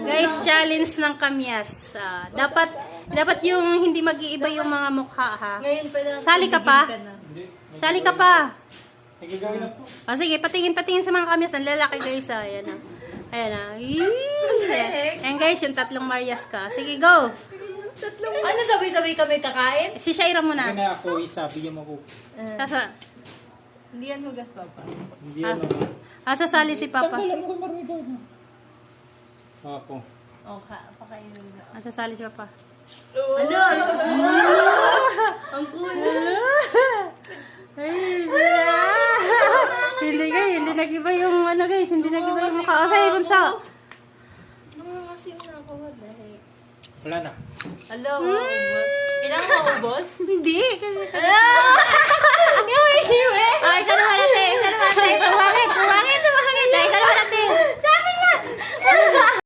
Guys, challenge ng kamyas. Dapat yung hindi mag-iiba yung mga mukha, ha? Ngayon pa lang. Sali ka pa? Sali ka pa? Nagagawin na po. O sige, patingin sa mga kamyas ng lalaki, guys. Ayan na. Ayan na. Ayan guys, yung tatlong Marias ka. Sige, go! Ano sabay-sabay kami kakain? Si Shaira Hindi muna. na ako isabi mo ko. Hindi yan hugas, Papa. Hindi ano. Sasali si Papa. Tanggalan mo ko marami daw na. Ako. O, pakainin na. Sasali si Papa. Ano? Ang cool. Hindi guys, hindi nag-iba yung ano guys, hindi nag-iba yung mukha. O sa'yo, Bunso. Nangangasim na ako. Dahil. Wala na. Hello, maubos. Kailangan maubos? Hindi. Kasi... Hello! Yung iwe! Ay, isa naman natin. Isa naman natin.